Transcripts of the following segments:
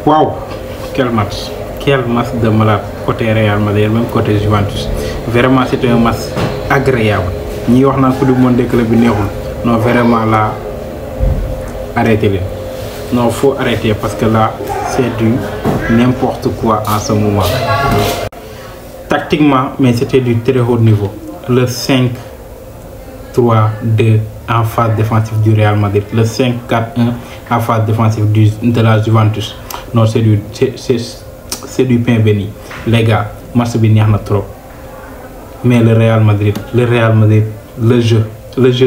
Waouh, quel match! Quel match de malade côté Real Madrid, même côté Juventus. Vraiment, c'était un match agréable. Ni on a coup du monde des clubs non, vraiment là, arrêtez-le. Non, il faut arrêter parce que là, c'est du n'importe quoi en ce moment. Tactiquement, mais c'était du très haut niveau. Le 5-3-2 en phase défensive du Real Madrid. Le 5-4-1 en phase défensive de la Juventus. Non, c'est du pain béni. Les gars, match bien trop. Mais le Real Madrid, le jeu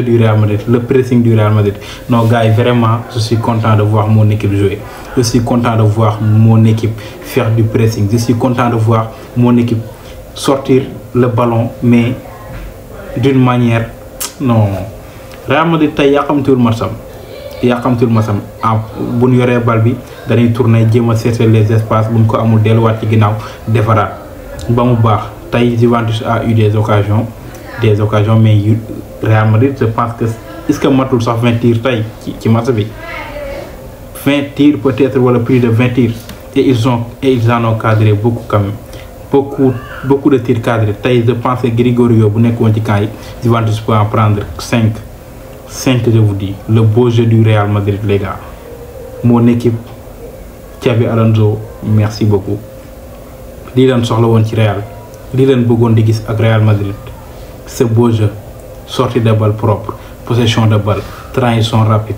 du Real Madrid, le pressing du Real Madrid. Non, gars, vraiment, je suis content de voir mon équipe jouer. Je suis content de voir mon équipe faire du pressing. Je suis content de voir mon équipe sortir le ballon, mais d'une manière... Non. Real Madrid, il y a comme tout le match. Il y a comme tout le match. Si nous avons bal bi dañuy tourner jéem a chercher les espaces bu ñu ko amul delluwaat ci ginnaaw defaraat ba mu baax tey Juventus a eu des occasions mais Real Madrid je pense que est-ce que matul sax 20 tirs tey ci match bi 20 tirs peut-être wala plus de 20 tirs et ils en ont cadré beaucoup quand même beaucoup de tirs cadrés tey je pense que Grigorio bu nekkoon ci camp yi Juventus peut en prendre 5 je vous dis le beau jeu du Real Madrid les gars. Mon équipe Xabi Alonso merci beaucoup lii leen soxla woon ci Real lii leen bëggoon di gis ak Real Madrid ce beau jeu sortie de balle propre possession de balle transition rapide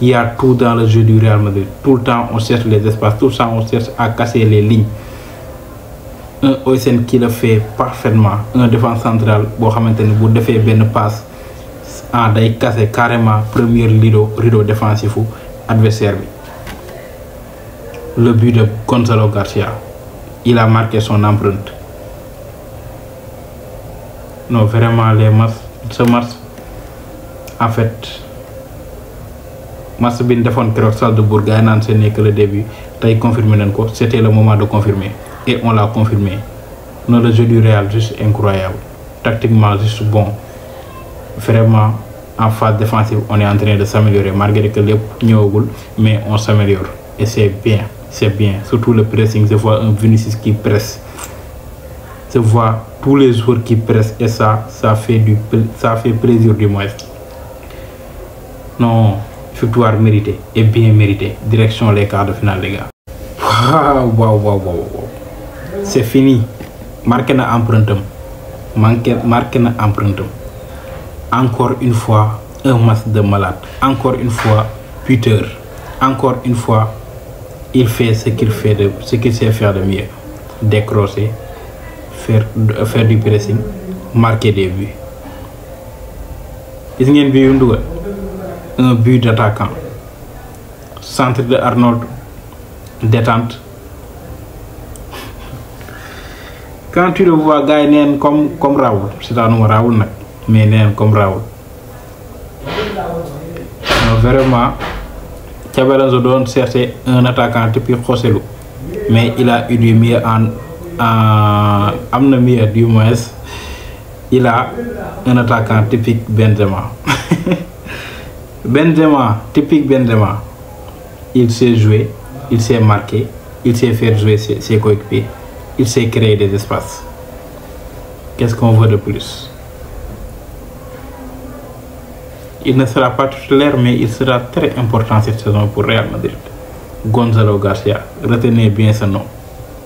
il y a tout dans le jeu du Real Madrid tout le temps on cherche les espaces tout le temps on cherche à casser les lignes un Oysen qui le fait parfaitement un défense central boo xamante ni bu defee benn passe day casser carrément premier rideau défensif adversaire. Le but de Gonzalo Garcia, il a marqué son empreinte. Non, vraiment, ce match, en fait, match bin defon kérok Salzbourg gay nan ce n'est que le début, tay confirmé nañ ko, c'était le moment de confirmer et on l'a confirmé. Non, le jeu du Real juste incroyable, tactiquement juste bon. Vraiment en phase défensive, on est en train de s'améliorer malgré que les ñëwagul, mais on s'améliore et c'est bien. Surtout le pressing, je vois un Vinicius qui presse. Je vois tous les joueurs qui pressent et ça fait plaisir du moins. Non, victoire méritée et bien méritée. Direction les quarts de finale les gars. Waouh. C'est fini. Marqué na empreinte. Encore une fois, un match de malade. Encore une fois, Peter. Encore une fois, il fait ce qu'il sait faire de mieux. Décrocher, faire du pressing, marquer des buts. Vous voyez un but d'attaquant. Centre de Arnold, détente. Quand tu le vois, gars, comme Raoul, c'est un nom Raoul, mais comme Raoul. Vraiment, Xabi Alonso doit chercher un attaquant typique Joselu, mais il a eu du mieux du moins. Il a un attaquant typique Benzema. Typique Benzema. Il sait jouer, il sait marquer, il sait faire jouer ses coéquipiers, il sait créer des espaces. Qu'est-ce qu'on veut de plus? Il ne sera pas titulaire, mais il sera très important cette saison pour Real Madrid. Gonzalo Garcia, retenez bien ce nom.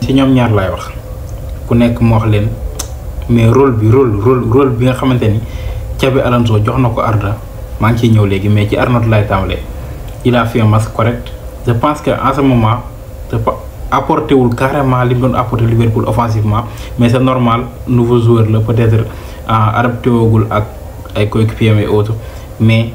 Si ñom ñaar lay wax ku nekk mo wax len mais rôle bi nga xamanteni Xabi Alonso jox nako Arda ma ngi ci ñew légui mais ci Arnold lay tamlé. Il a fait un match correct. Je pense que en ce moment apporté wul carrément li doon apporter Liverpool offensivement, mais c'est normal, nouveau joueur là peut-être adapté wogul ak ay coéquipiers et autres. Mais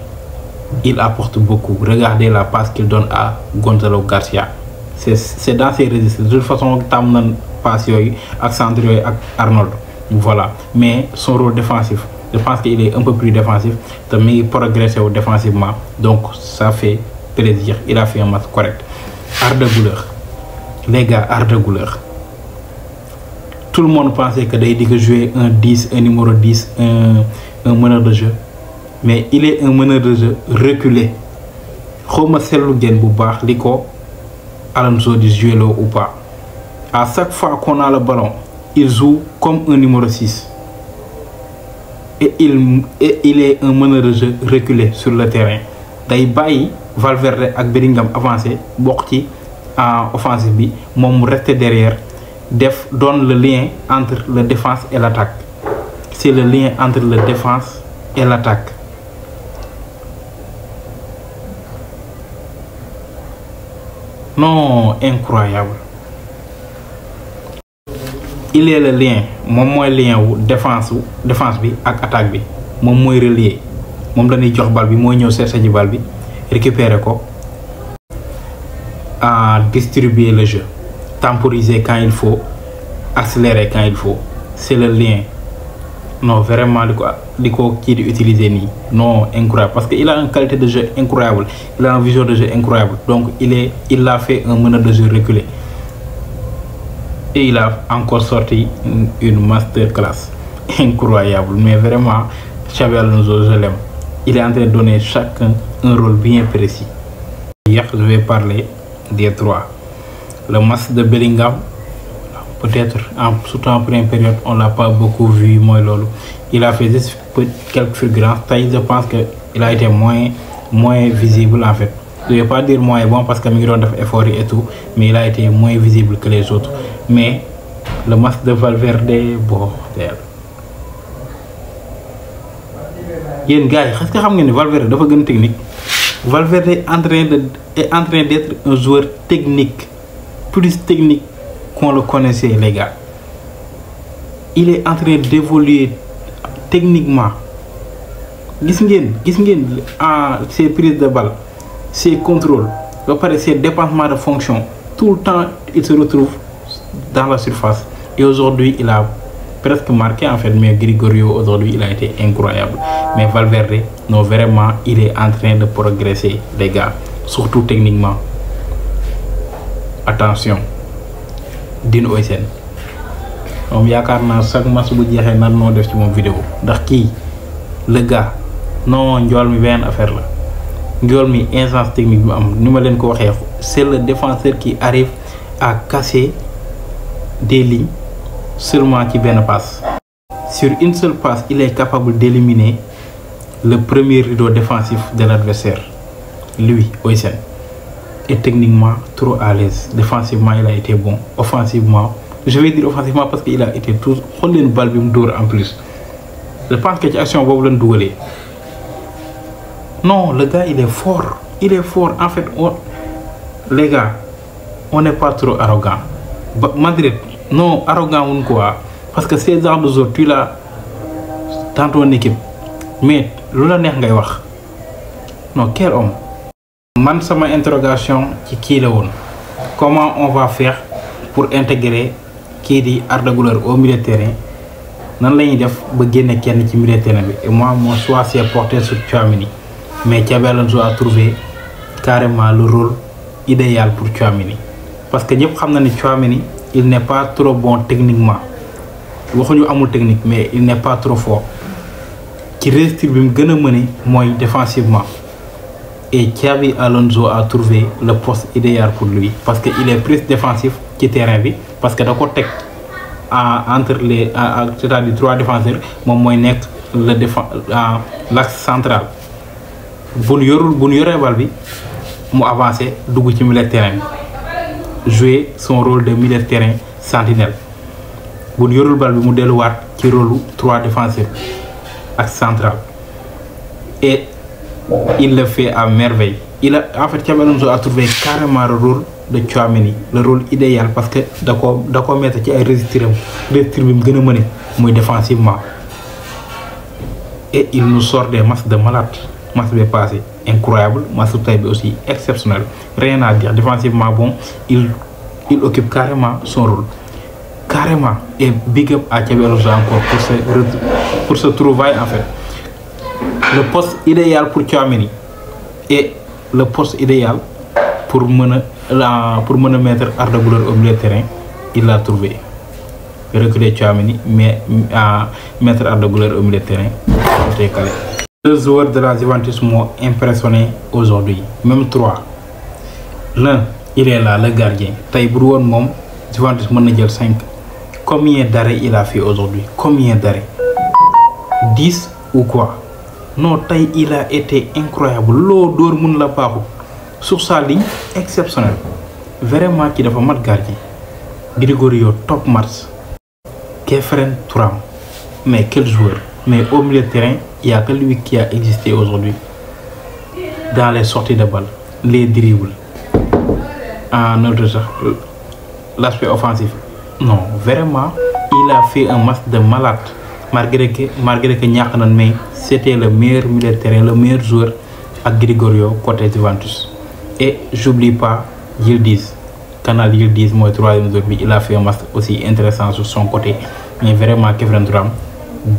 il apporte beaucoup. Regardez la passe qu'il donne à Gonzalo Garcia. C'est dans ses registres. De toute façon, tam nan passe yoy ak centre yoy ak Arnold. Voilà. Mais son rôle défensif, je pense qu'il est un peu plus défensif. Mais il progresse défensivement. Donc ça fait plaisir. Il a fait un match correct. Arda Güler. Les gars, Arda Güler. Tout le monde pensait que il jouer un 10, un numéro 10, un meneur de jeu. Mais il est un meneur de jeu reculé. Xoma selu gen bu baax liko Alonso du jouer là ou pas. À chaque fois qu'on a le ballon, il joue comme un numéro 6. Et il est un meneur de jeu reculé sur le terrain. Day bàyyi Valverde ak Bellingham avancé bokk ci en offensive bi moom mu rester derrière donne le lien entre la défense et l'attaque. C'est le lien entre la défense et l'attaque. Non, incroyable. Il est le lien, moom mooy lien wu défense bi ak attaque bi moom mooy relier moom lañuy jox bal bi mooy ñëw chercher ji bal bi récupérer ko distribuer le jeu, temporiser quand il faut, accélérer quand il faut. C'est le lien. Non, vraiment di ko kii di utiliser nii. Non, incroyable parce que il a une qualité de jeu incroyable, il a une vision de jeu incroyable. Donc il a fait un meneur de jeu reculé. Et il a encore sorti une masterclass incroyable. Mais vraiment, Xabi Alonso, je l'aime. Il est en train de donner chacun un rôle bien précis. Hier, je vais parler des trois. Le match de Bellingham, peut-être surtout en première période, on ne l'a pas beaucoup vu. Il a fait juste quelques fulgurances. Je pense qu'il a été moins visible en fait. Je ne vais pas dire moins bon parce que Migron a fait effort et tout, mais il a été moins visible que les autres. Mais le match de Valverde, bon, yéen gars yi est-ce que xam ngeen ne Valverde dafa gën technique. Valverde est en train d'être un joueur technique, plus technique qu'on le connaissait, les gars. Il est en train d'évoluer techniquement. Gis ngeen ses prises de balle, ses contrôles, ses dépassements de fonction. Tout le temps, il se retrouve dans la surface. Et aujourd'hui, il a presque marqué en fait, mais Grigorio aujourd'hui il a été incroyable. Mais Valverde, non, vraiment il est en train de progresser, les gars, surtout techniquement. Attention, Dino Oysen moom yaakaar naa chaque match bu jeexee nan noo def ci moom vidéo ndax kii le gars non njool mi benn affaire la. Njool mi instance technique bi am ni ma leen ko waxee, c'est le défenseur qui arrive à casser des lignes seulement ci benn passe. Sur une seule passe, il est capable d'éliminer le premier rideau défensif de l'adversaire. Lui, Oysen, est techniquement trop à l'aise. Défensivement, il a été bon. Offensivement, je vais dire offensivement parce qu'il a été tout. Xool leen bal bi mu dóor en plus. Je pense que ci action boobu lañ dugalee. Non, le gars il est fort. Il est fort. En fait, les gars, on n'est pas trop arrogant. Madrid, non, arrogant ou quoi. Parce que ces genres de joueurs, tu l'as dans ton équipe. Mais, lu la neex ngay wax. Non, quel homme. Man sama interrogation ci kii la woon. Comment on va faire pour intégrer kii di Arda Güler au milieu de terrain? Nan la ñuy def ba génne kenn ci milieu de terrain bi? Et moi, mon choix s'est porté sur Tchouaméni. Mais Xabi Alonso a trouvé carrément le rôle idéal pour Tchouaméni. Parce que ñëpp xam na ni Tchouaméni, il n'est pas trop bon techniquement. Waxuñu amul technique, mais il n'est pas trop fort. Ci style bi mu gën a mëne mooy défensivement. Et Xabi Alonso a trouvé le poste idéal pour lui parce que il est plus défensif ci terrain bi parce que da ko teg entre les c'est-à-dire trois défenseurs moom mooy nekk le l'axe central. bu ñu yoree bal bi mu avancé dugg ci milieu de terrain bi jouer son rôle de milieu de terrain sentinelle. bu ñu yorul bal bi mu delluwaat ci rôle trois défenseurs ak central et il le fait à merveille. En fait, Xabi Alonso a trouvé carrément le rôle de Tchouaméni, le rôle idéal parce que da ko mettre ci ay registre bi mu gën a mëne muy défensivement. Et il nous sort des matchs de malade. Match bi passé incroyable, match tay bi aussi exceptionnel. Rien à dire, défensivement bon, il occupe carrément son rôle. Carrément. Et big up à Xabi Alonso encore pour ce trouvaille en fait. Le poste idéal pour Tchouaméni et le poste idéal pour mener mettre Arda Güler au milieu de terrain, il l'a trouvé. Reculer Tchouaméni, mais mettre Arda Güler au milieu de terrain, c'était calé. Deux joueurs de la Juventus m'ont impressionné aujourd'hui, même trois. L'un, il est là le gardien tey bu woon moom Juventus mën na jël 5. Combien d'arrêts il a fait aujourd'hui? Combien d'arrêts? 10 ou quoi? Non, tey il a été incroyable. Loo dóor mun la baaxu sur sa ligne exceptionnelle. Vraiment qui dafa mat gardien. Grégorio top match. Khéphren Thuram. Mais quel joueur. Mais au milieu de terrain, il n'y a que lui qui a existé aujourd'hui. Dans les sorties de balle, les dribbles. En autre l'aspect offensif. Non, vraiment, il a fait un match de malade. Malgré que ñàkk nañ mais c'était le meilleur milieu de terrain, le meilleur joueur ak Grégorio côté Juventus. Et j'oublie pas Yildiz. Canal Yildiz mooy troisième joueur bi, il a fait un match aussi intéressant sur son côté. Mais vraiment Khéphren Thuram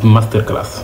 masterclass.